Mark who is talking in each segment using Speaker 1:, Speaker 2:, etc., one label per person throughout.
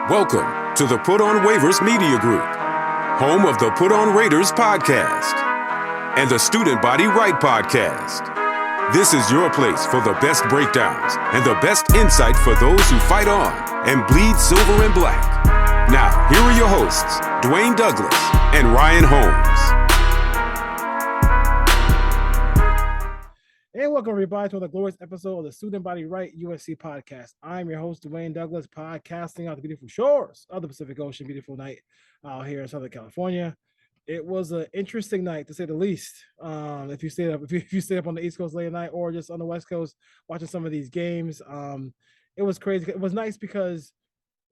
Speaker 1: Welcome to the Put On Waivers Media Group, home of the Put On Raiders podcast and the Student Body Right podcast. This is your place for the best breakdowns and the best insight for those who fight on and bleed silver and black. Now, here are your hosts, Dwayne Douglas and Ryan Holmes.
Speaker 2: And welcome everybody to another glorious episode of the Student Body Right USC podcast. I'm your host, Dwayne Douglas, podcasting out the beautiful shores of the Pacific Ocean. Beautiful night out here in Southern California. It was an interesting night, to say the least. If you stayed up on the East Coast late at night or just on the West Coast watching some of these games, it was crazy. It was nice because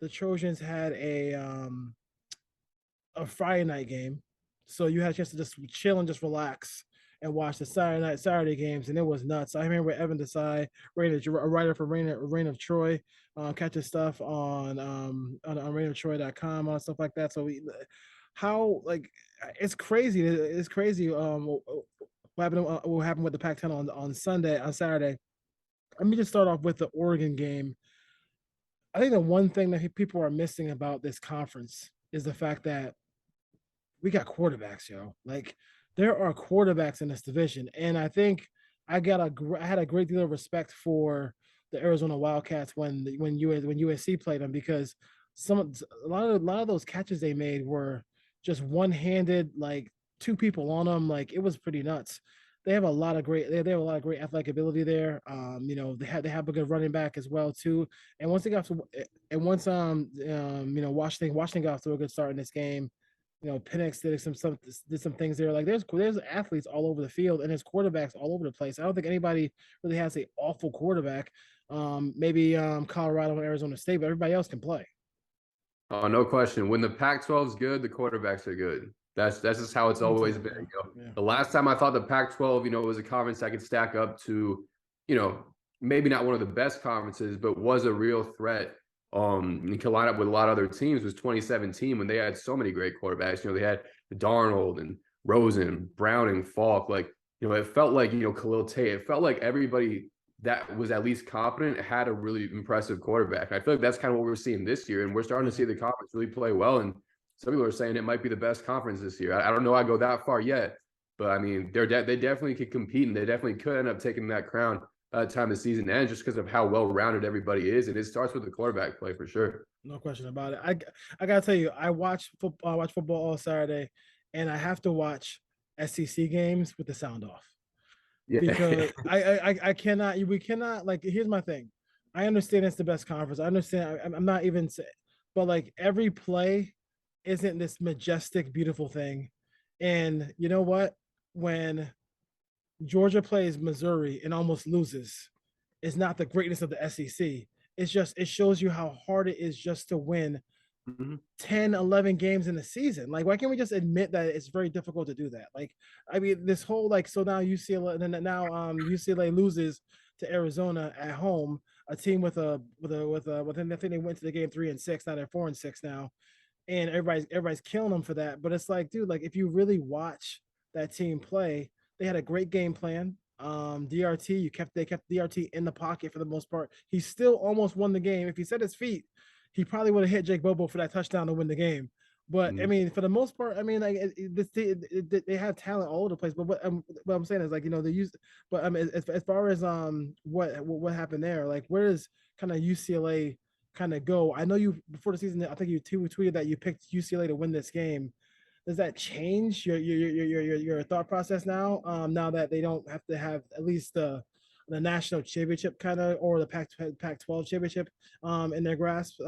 Speaker 2: the Trojans had a Friday night game, so you had a chance to just chill and just relax and watch the Saturday games, and it was nuts. I remember Evan Desai, a writer for Reign of Troy, catching stuff on reignoftroy.com and stuff like that. So it's crazy. It's crazy. What happened with the Pac-10 on Saturday. Let me just start off with the Oregon game. I think the one thing that people are missing about this conference is the fact that we got quarterbacks, yo. Like, there are quarterbacks in this division, and I think I had a great deal of respect for the Arizona Wildcats when USC played them, because a lot of those catches they made were just one-handed, like two people on them. Like, it was pretty nuts. They have a lot of great athletic ability there. They have a good running back as well too. And once Washington got off to a good start in this game. Penix did some things there. Like, there's athletes all over the field, and there's quarterbacks all over the place. I don't think anybody really has an awful quarterback. Maybe Colorado and Arizona State, but everybody else can play.
Speaker 3: Oh, no question. When the Pac-12 is good, the quarterbacks are good. That's just how it's always been.
Speaker 2: Yeah.
Speaker 3: The last time I thought the Pac-12, was a conference that could stack up to, maybe not one of the best conferences, but was a real threat. And could line up with a lot of other teams, was 2017 when they had so many great quarterbacks. They had Darnold and Rosen, Browning, Falk. Like, it felt like, Khalil Tate. It felt like everybody that was at least competent had a really impressive quarterback. I feel like that's kind of what we're seeing this year, and we're starting to see the conference really play well. And some people are saying it might be the best conference this year. I don't know I go that far yet, but I mean, they definitely could compete, and they definitely could end up taking that crown time the season ends, just because of how well-rounded everybody is. And it starts with the quarterback play for sure.
Speaker 2: No question about it. I gotta tell you, I watch football all Saturday, and I have to watch SEC games with the sound off. Yeah. Because I cannot. We cannot. Like, here's my thing. I understand it's the best conference. I understand. I'm not even saying, but like, every play isn't this majestic, beautiful thing. And you know what? When Georgia plays Missouri and almost loses, it's not the greatness of the SEC. It's just, it shows you how hard it is just to win 10, 11 games in a season. Like, why can't we just admit that it's very difficult to do that? Like, I mean, this whole, like, so now UCLA loses to Arizona at home, a team with I think they went to the game 3-6, now they're 4-6 now, and everybody's killing them for that. But it's like, dude, like, if you really watch that team play, they had a great game plan. DRT, they kept DRT in the pocket for the most part. He still almost won the game. If he set his feet, he probably would have hit Jake Bobo for that touchdown to win the game. But I mean, for the most part, I mean, like, they have talent all over the place. But what I'm saying is, like, they use. But I mean, as far as what happened there, like, where does kind of UCLA kind of go? I know you, before the season, I think you tweeted that you picked UCLA to win this game. Does that change your thought process now? Now that they don't have to have at least the national championship kind of, or the Pac-12 championship in their grasp,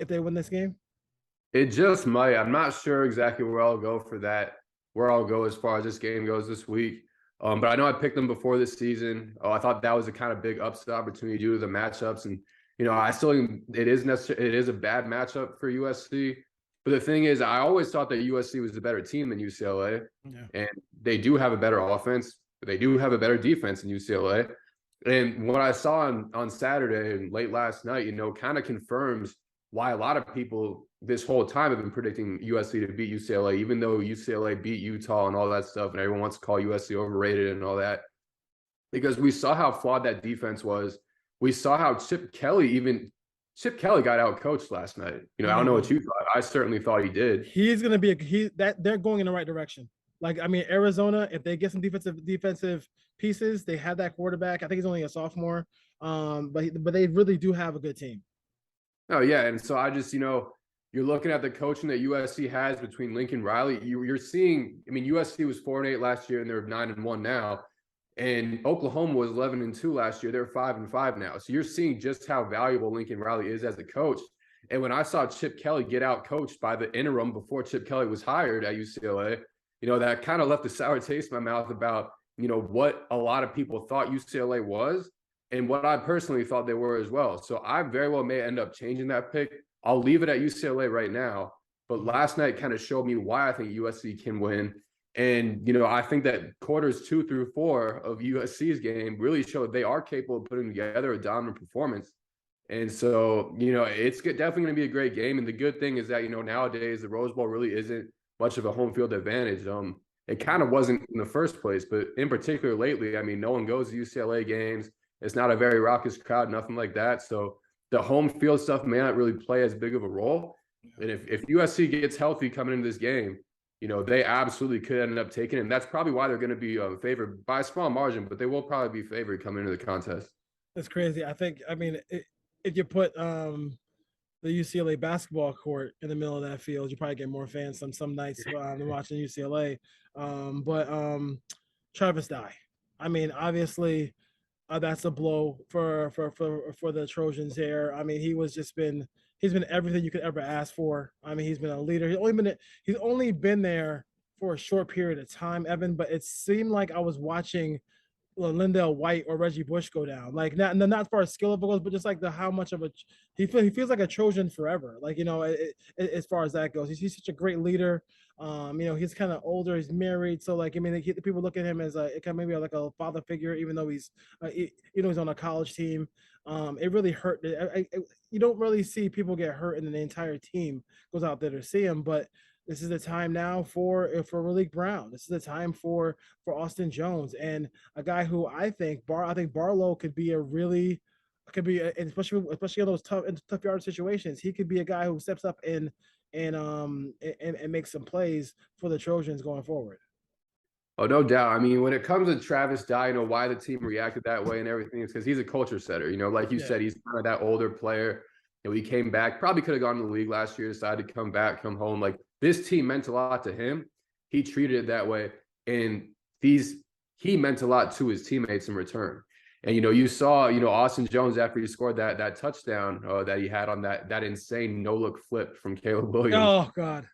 Speaker 2: if they win this game?
Speaker 3: It just might. I'm not sure exactly where I'll go for that. Where I'll go as far as this game goes this week. But I know I picked them before this season. I thought that was a kind of big upset opportunity due to the matchups, and I still think it is a bad matchup for USC. But the thing is, I always thought that USC was a better team than UCLA. Yeah. And they do have a better offense, but they do have a better defense than UCLA. And what I saw on Saturday and late last night, kind of confirms why a lot of people this whole time have been predicting USC to beat UCLA, even though UCLA beat Utah and all that stuff, and everyone wants to call USC overrated and all that. Because we saw how flawed that defense was. We saw how Chip Kelly even Chip Kelly got out coached last night. I don't know what you thought. I certainly thought he did.
Speaker 2: He's gonna be they're going in the right direction. Like, I mean, Arizona, if they get some defensive pieces, they have that quarterback. I think he's only a sophomore. But they really do have a good team.
Speaker 3: Oh yeah, and so I just you're looking at the coaching that USC has between Lincoln Riley. You're seeing. I mean, USC was 4-8 last year, and they're 9-1 now. And Oklahoma was 11-2 last year. They're 5-5 now. So you're seeing just how valuable Lincoln Riley is as a coach. And when I saw Chip Kelly get out coached by the interim before Chip Kelly was hired at UCLA, that kind of left a sour taste in my mouth about, what a lot of people thought UCLA was and what I personally thought they were as well. So I very well may end up changing that pick. I'll leave it at UCLA right now. But last night kind of showed me why I think USC can win. And, I think that quarters 2 through 4 of USC's game really showed they are capable of putting together a dominant performance. And so, it's definitely going to be a great game. And the good thing is that, nowadays the Rose Bowl really isn't much of a home field advantage. It kind of wasn't in the first place, but in particular lately, I mean, no one goes to UCLA games. It's not a very raucous crowd, nothing like that. So the home field stuff may not really play as big of a role. And if USC gets healthy coming into this game, they absolutely could end up taking it. And that's probably why they're going to be favored by a small margin, but they will probably be favored coming into the contest.
Speaker 2: That's crazy. If you put the UCLA basketball court in the middle of that field, you probably get more fans some nights than watching UCLA. Travis Dye. I mean, obviously, that's a blow for the Trojans here. I mean, he's been everything you could ever ask for. I mean, he's been a leader. He's only been there for a short period of time, Evan. But it seemed like I was watching Lindell White or Reggie Bush go down. Like not as far as skill level goes, but just like how much of he feels like a Trojan forever. Like as far as that goes, he's such a great leader. He's kind of older. He's married, so like people look at him as maybe like a father figure, even though he's he's on a college team. It really hurt. You don't really see people get hurt, and then the entire team goes out there to see him, but. This is the time now for Malik Brown. This is the time for Austin Jones, and a guy who I think Barlow could be especially in those tough yard situations. He could be a guy who steps up and makes some plays for the Trojans going forward.
Speaker 3: Oh, no doubt. I mean, when it comes to Travis Dye, why the team reacted that way and everything is because he's a culture setter. Like you said, he's kind of that older player. He came back, probably could have gone to the league last year, decided to come back, come home. Like this team meant a lot to him. He treated it that way. And he meant a lot to his teammates in return. And, you saw, Austin Jones after he scored that touchdown that he had on that insane no-look flip from Caleb Williams.
Speaker 2: Oh, God.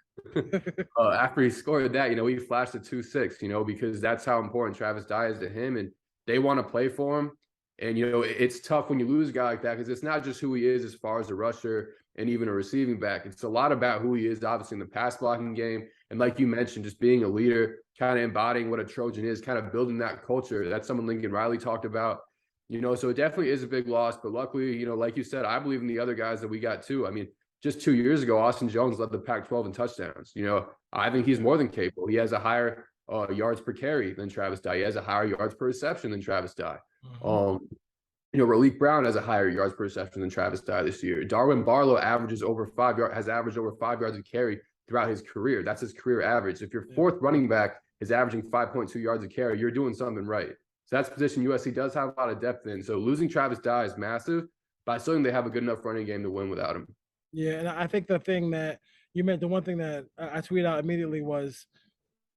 Speaker 3: After he scored that, he flashed a 2-6, because that's how important Travis Dye is to him. And they want to play for him. And, it's tough when you lose a guy like that because it's not just who he is as far as a rusher and even a receiving back. It's a lot about who he is, obviously, in the pass blocking game. And like you mentioned, just being a leader, kind of embodying what a Trojan is, kind of building that culture. That's something Lincoln Riley talked about. So it definitely is a big loss. But luckily, like you said, I believe in the other guys that we got too. I mean, just 2 years ago, Austin Jones led the Pac-12 in touchdowns. I think he's more than capable. He has a higher yards per carry than Travis Dye. He has a higher yards per reception than Travis Dye. Malik Brown has a higher yards per reception than Travis Dye this year. Darwin Barlow has averaged over 5 yards a carry throughout his career. That's his career average. If your fourth running back is averaging 5.2 yards a carry, you're doing something right. So that's a position USC does have a lot of depth in. So losing Travis Dye is massive, but I still think they have a good enough running game to win without him.
Speaker 2: Yeah, and I think the thing that you meant, the one thing that I tweeted out immediately was,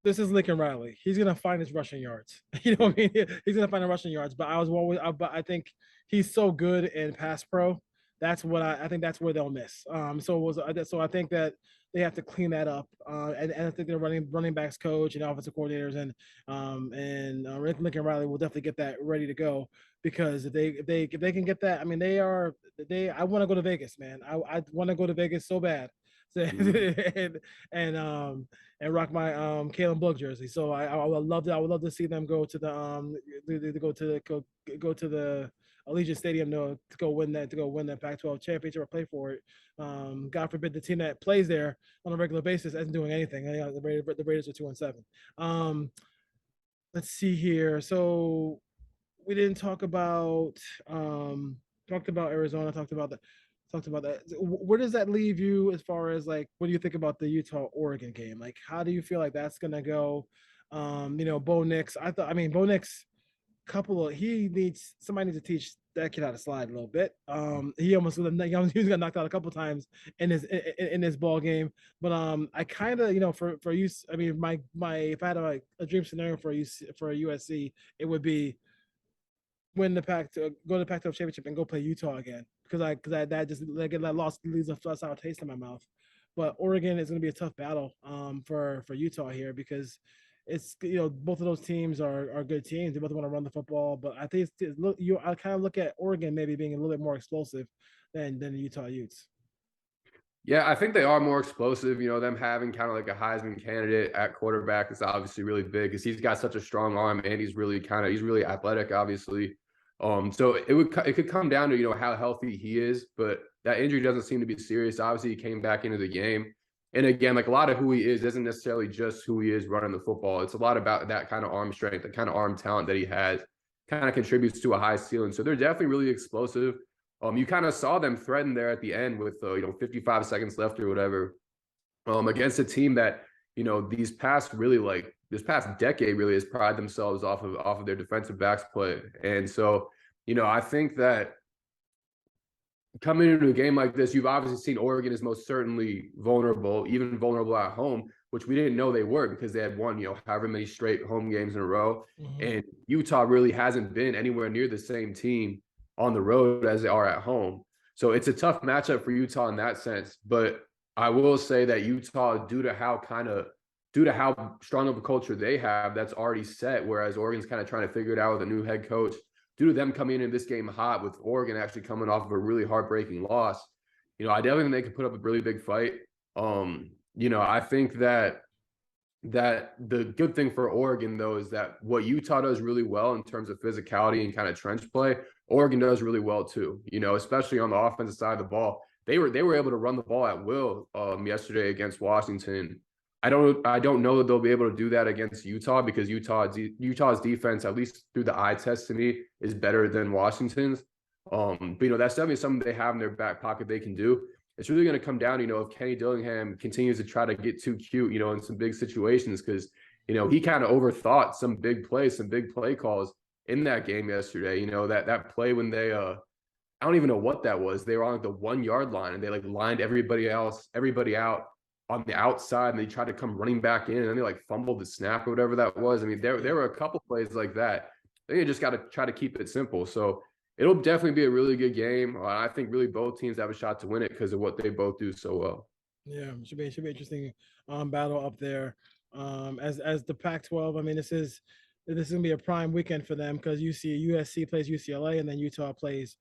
Speaker 2: this is Lincoln Riley. He's gonna find his rushing yards. You know what I mean? He's gonna find the rushing yards. But I think he's so good in pass pro. That's what I think. That's where they'll miss. So I think that they have to clean that up. And I think they're running backs coach and offensive coordinators and Lincoln Riley will definitely get that ready to go, because if they can get that, I mean, I want to go to Vegas, man. I want to go to Vegas so bad. and rock my Kalen Book jersey. So I would love to see them go to the Allegiant Stadium to go win that Pac-12 championship or play for it. God forbid the team that plays there on a regular basis isn't doing anything. The Raiders are 2-7. Let's see here. So we didn't talk about Arizona. Talked talked about that. Where does that leave you as far as like, what do you think about the Utah Oregon game? Like, how do you feel like that's gonna go? Bo Nix. Bo Nix, somebody needs to teach that kid how to slide a little bit. He was got knocked out a couple times in his ball game. But I kind of for you, I mean my if I had a dream scenario for USC, it would be go to the Pac-12 championship and go play Utah again because that just like that loss leaves a sour taste in my mouth. But Oregon is going to be a tough battle for Utah here because it's both of those teams are good teams. They both want to run the football, but I think I kind of look at Oregon maybe being a little bit more explosive than the Utah Utes.
Speaker 3: Yeah, I think they are more explosive. Them having kind of like a Heisman candidate at quarterback is obviously really big because he's got such a strong arm and he's really athletic, obviously. So it could come down to how healthy he is, but that injury doesn't seem to be serious. Obviously, he came back into the game, and again, like a lot of who he is isn't necessarily just who he is running the football. It's a lot about that kind of arm strength, the kind of arm talent that he has, kind of contributes to a high ceiling. So they're definitely really explosive. You kind of saw them threaten there at the end with 55 seconds left or whatever, against a team that this past decade really has prided themselves off of their defensive backs play. And so I think that coming into a game like this, you've obviously seen Oregon is most certainly vulnerable, even vulnerable at home, which we didn't know they were because they had won however many straight home games in a row. Mm-hmm. And Utah really hasn't been anywhere near the same team on the road as they are at home. So it's a tough matchup for Utah in that sense. But I will say that Utah, due to how strong of a culture they have, that's already set, whereas Oregon's kind of trying to figure it out with a new head coach. Due to them coming in this game hot, with Oregon actually coming off of a really heartbreaking loss, I definitely think they could put up a really big fight. I think that the good thing for Oregon, though, is that what Utah does really well in terms of physicality and kind of trench play, Oregon does really well too, especially on the offensive side of the ball. They were able to run the ball at will yesterday against Washington. I don't know that they'll be able to do that against Utah because Utah's defense, at least through the eye test to me, is better than Washington's. But that's definitely something they have in their back pocket they can do. It's really going to come down, if Kenny Dillingham continues to try to get too cute, in some big situations, because, he kind of overthought some big plays, some big play calls in that game yesterday. That play when they, I don't even know what that was. They were on like the 1 yard line and they like lined everybody out on the outside, and they tried to come running back in, and then they like fumbled the snap or whatever that was. I mean, there were a couple plays like that. They just got to try to keep it simple. So it'll definitely be a really good game. I think really both teams have a shot to win it because of what they both do so well.
Speaker 2: Yeah, should be interesting battle up there. As the Pac-12, I mean, this is gonna be a prime weekend for them because USC plays UCLA, and then Utah plays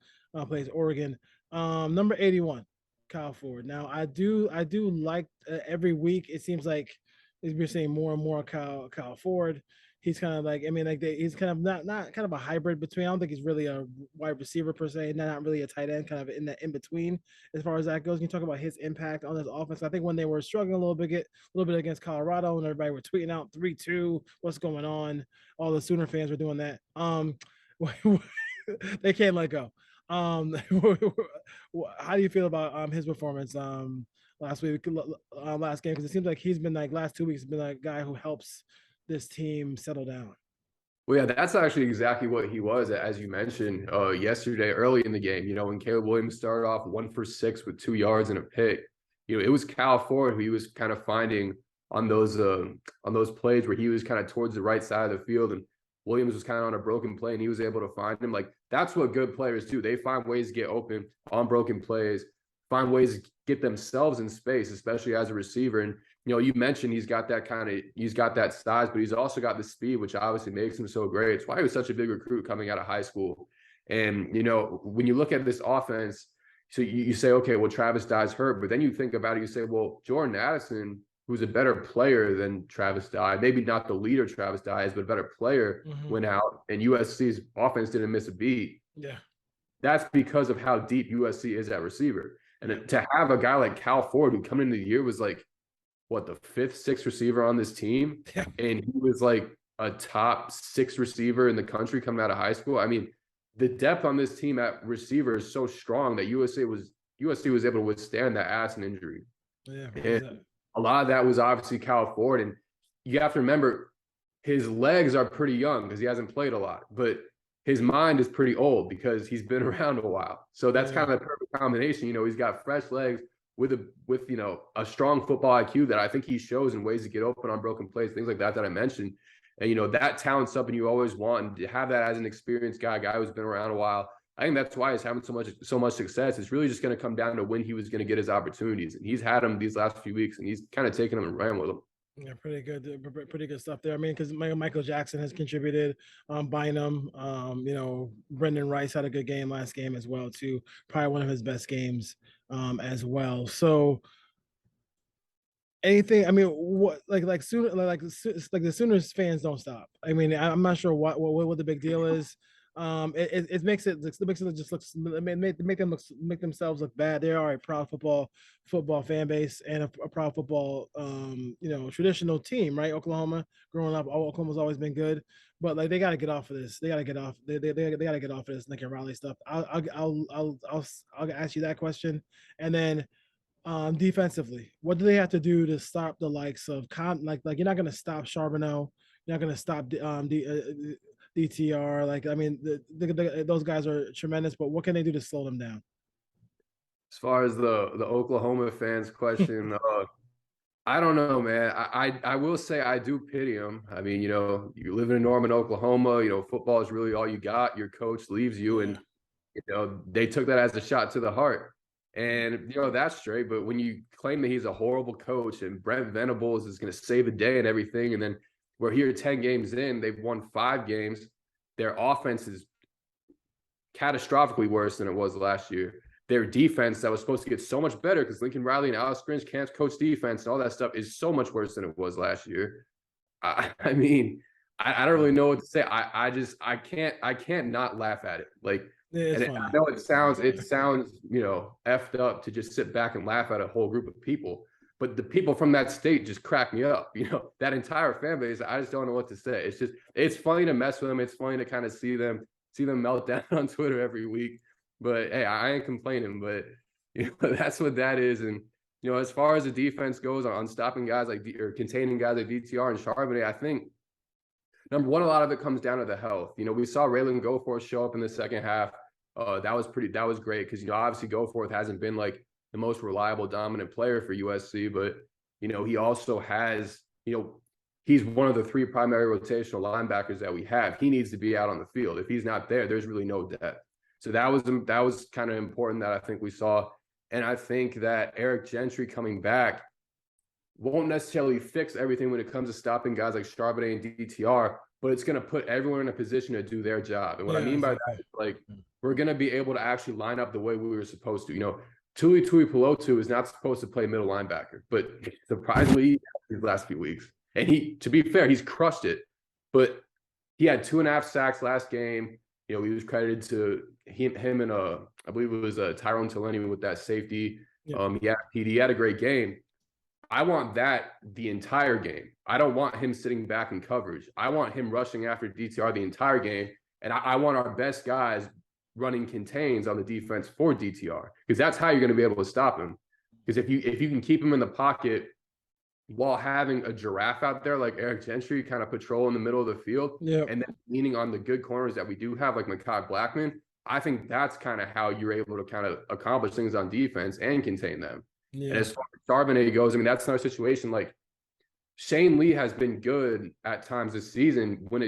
Speaker 2: Oregon. Number 81. Kyle Ford. Now, I do like every week. It seems like we're seeing more and more Kyle Ford. He's kind of like, he's kind of not kind of a hybrid between. I don't think he's really a wide receiver per se, not really a tight end, kind of in that in between as far as that goes. You talk about his impact on this offense. I think when they were struggling a little bit against Colorado, and everybody were tweeting out 3-2, what's going on? All the Sooner fans were doing that. They can't let go. How do you feel about his performance last game? Because it seems like he's been like last 2 weeks been a guy who helps this team settle down.
Speaker 3: Well, yeah, that's actually exactly what he was, as you mentioned yesterday early in the game. When Caleb Williams started off 1 for 6 with 2 yards and a pick, it was Kyle Ford who he was kind of finding on those plays where he was kind of towards the right side of the field, and Williams was kind of on a broken play, and he was able to find him. Like, that's what good players do. They find ways to get open on broken plays, find ways to get themselves in space, especially as a receiver. And, you mentioned he's got that size, but he's also got the speed, which obviously makes him so great. It's why he was such a big recruit coming out of high school. And, when you look at this offense, so you say, okay, well, Travis Dye's hurt, but then you think about it, you say, well, Jordan Addison, who's a better player than Travis Dye, maybe not the leader Travis Dye is, but a better player, went out, and USC's offense didn't miss a beat.
Speaker 2: Yeah.
Speaker 3: That's because of how deep USC is at receiver. And to have a guy like Cal Ford, who coming into the year was like, what, the 5th, 6th receiver on this team? Yeah. And he was like a top 6 receiver in the country coming out of high school. I mean, the depth on this team at receiver is so strong that USC was USC was able to withstand that ass and injury.
Speaker 2: Yeah,
Speaker 3: And
Speaker 2: exactly.
Speaker 3: a lot of that was obviously Cal Ford. And you have to remember, his legs are pretty young because he hasn't played a lot, but his mind is pretty old because he's been around a while. So that's kind of the perfect combination. He's got fresh legs with a strong football IQ that I think he shows in ways to get open on broken plays, things like that I mentioned. And that talent's something you always want, and to have that as an experienced guy who's been around a while. I think that's why he's having so much success. It's really just going to come down to when he was going to get his opportunities, and he's had them these last few weeks, and he's kind of taken them and ran with them.
Speaker 2: Yeah, pretty good stuff there. I mean, because Michael Jackson has contributed, Bynum, Brendan Rice had a good game last game as well too. Probably one of his best games, as well. So anything, I mean, what like soon like the Sooners fans don't stop. I mean, I'm not sure what the big deal is. It makes it just looks make themselves look bad. They are a proud football fan base and a proud football traditional team, right? Oklahoma, growing up, Oklahoma's always been good, but like they got to get off of this. They got to get off. They got to get off of this Lincoln Riley stuff. I'll ask you that question, and then defensively, what do they have to do to stop the likes of like you're not going to stop Charbonneau, you're not going to stop DTR. Like, I mean, those guys are tremendous, but what can they do to slow them down?
Speaker 3: As far as the Oklahoma fans question, I don't know, man. I will say I do pity him. I mean, you live in Norman, Oklahoma. Football is really all you got. Your coach leaves you, and they took that as a shot to the heart. And that's straight. But when you claim that he's a horrible coach and Brent Venables is going to save the day and everything, and then we're here 10 games in, they've won 5 games. Their offense is catastrophically worse than it was last year. Their defense that was supposed to get so much better because Lincoln Riley and Alex Grinch can't coach defense and all that stuff is so much worse than it was last year. I mean, I don't really know what to say. I can't not laugh at it. Like, and I know it sounds effed up to just sit back and laugh at a whole group of people, but the people from that state just crack me up. That entire fan base, I just don't know what to say. It's funny to mess with them. It's funny to kind of see them melt down on Twitter every week. But hey, I ain't complaining. But that's what that is. And as far as the defense goes on stopping guys or containing guys like DTR and Charbonnet, I think number one, a lot of it comes down to the health. We saw Raylan Goforth show up in the second half. That was great because obviously Goforth hasn't been like the most reliable dominant player for USC, but he also has he's one of the 3 primary rotational linebackers that we have. He needs to be out on the field. If he's not there, there's really no depth. So that was kind of important that I think we saw. And I think that Eric Gentry coming back won't necessarily fix everything when it comes to stopping guys like Charbonnet and DTR, but it's going to put everyone in a position to do their job. And what I mean by that is, like, we're going to be able to actually line up the way we were supposed to. Tuli Tuipulotu is not supposed to play middle linebacker, but surprisingly, these last few weeks. And to be fair, he's crushed it. He had 2.5 sacks last game. He was credited to him and I believe it was Tyrone Taleni with that safety. Yeah. He had a great game. I want that the entire game. I don't want him sitting back in coverage. I want him rushing after DTR the entire game. And I want our best guys running contains on the defense for DTR, because that's how you're going to be able to stop him. Because if you can keep him in the pocket while having a giraffe out there like Eric Gentry kind of patrol in the middle of the field, and then leaning on the good corners that we do have like Mekhi Blackman, I think that's kind of how you're able to kind of accomplish things on defense and contain them. And as far as Charbonnet goes, I mean, that's another situation. Like, Shane Lee has been good at times this season when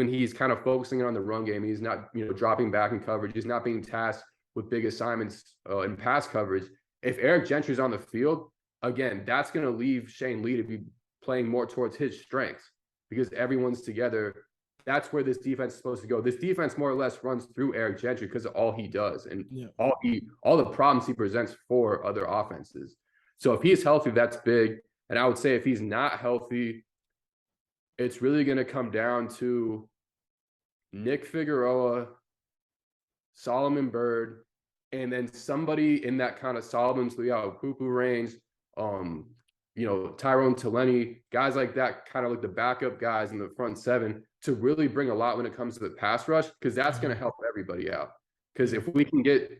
Speaker 3: he's kind of focusing on the run game. He's not, dropping back in coverage. He's not being tasked with big assignments in pass coverage. If Eric Gentry's on the field, again, that's going to leave Shane Lee to be playing more towards his strengths because everyone's together. That's where this defense is supposed to go. This defense more or less runs through Eric Gentry because of all he does and all the problems he presents for other offenses. So if he's healthy, that's big. And I would say if he's not healthy, it's really going to come down to Nick Figueroa, Solomon Byrd, and then somebody in that kind of Solomon Pupu range, Tyrone Taleni, guys like that, kind of like the backup guys in the front 7 to really bring a lot when it comes to the pass rush, because that's going to help everybody out. Because if we can get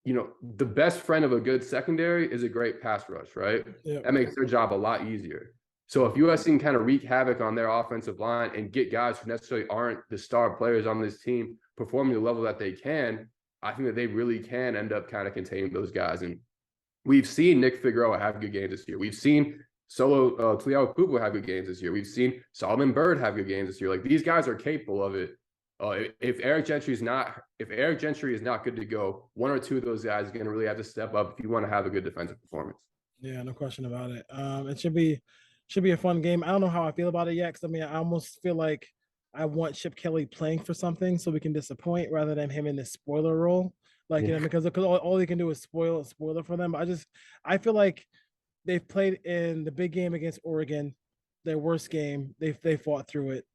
Speaker 3: the best friend of a good secondary is a great pass rush, right?
Speaker 2: Yeah.
Speaker 3: That makes their job a lot easier. So if USC can kind of wreak havoc on their offensive line and get guys who necessarily aren't the star players on this team performing the level that they can, I think that they really can end up kind of containing those guys. And we've seen Nick Figueroa have good games this year. We've seen Solo Tuliao Pupu have good games this year. We've seen Solomon Byrd have good games this year. Like, these guys are capable of it. If Eric Gentry is not good to go, one or two of those guys are going to really have to step up if you want to have a good defensive performance.
Speaker 2: Yeah, no question about it. It should be a fun game. I don't know how I feel about it yet, because I mean, I almost feel like I want Chip Kelly playing for something so we can disappoint rather than him in this spoiler role. Like,
Speaker 3: Yeah.
Speaker 2: because all he can do is spoiler for them. I feel like they've played in the big game against Oregon, their worst game. They fought through it.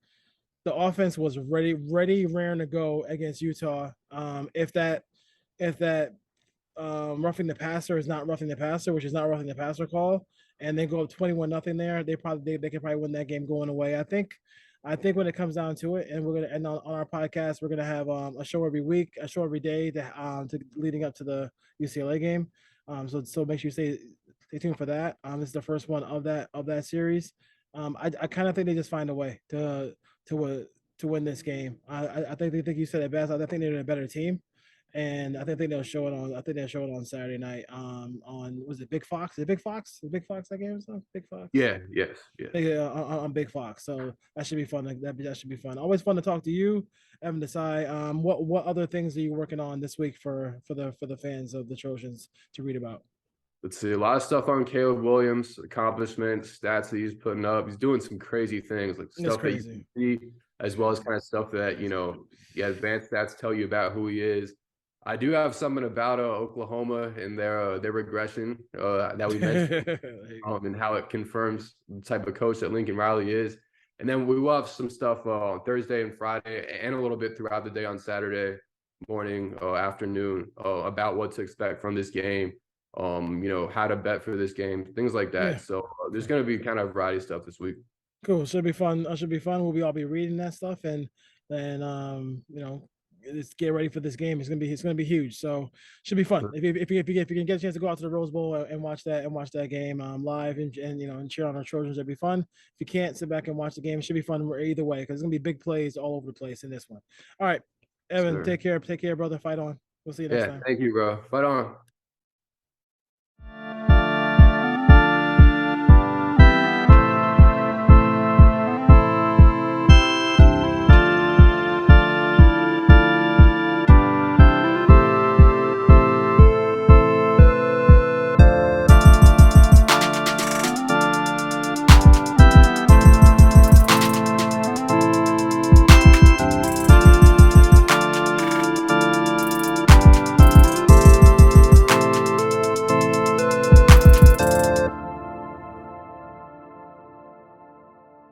Speaker 2: The offense was ready, raring to go against Utah. If that roughing the passer is not roughing the passer, which is not roughing the passer call, and they go up 21-0 there, they could probably win that game going away. I think when it comes down to it, and we're gonna end on our podcast, we're gonna have a show every week, a show every day to leading up to the UCLA game. So make sure you stay tuned for that. This is the first one of that series. I kind of think they just find a way to win this game. I think you said it best. I think they're a better team, and I think they'll show it on. I think they'll show it on Saturday night. On, was it Big Fox? Is it Big Fox? Is Big Fox that game? So Big Fox.
Speaker 3: Yeah. Yes.
Speaker 2: On Big Fox. So that should be fun. That should be fun. Always fun to talk to you, Evan Desai. What other things are you working on this week for the fans of the Trojans to read about?
Speaker 3: Let's see, a lot of stuff on Caleb Williams, accomplishments, stats that he's putting up. He's doing some crazy things, like stuff that you can see, as well as kind of stuff that, advanced stats tell you about who he is. I do have something about Oklahoma and their regression that we mentioned and how it confirms the type of coach that Lincoln Riley is. And then we will have some stuff on Thursday and Friday and a little bit throughout the day on Saturday morning, afternoon, about what to expect from this game. How to bet for this game, things like that. Yeah. So there's going to be kind of a variety of stuff this week.
Speaker 2: Cool. Should be fun. We'll all be reading that stuff, and just get ready for this game. It's gonna be huge. So should be fun. If you can get a chance to go out to the Rose Bowl and watch that game live and cheer on our Trojans, it'd be fun. If you can't, sit back and watch the game. It should be fun either way, because it's gonna be big plays all over the place in this one. All right, Evan, take care, brother. Fight on. We'll see you next time.
Speaker 3: Thank you, bro. Fight on.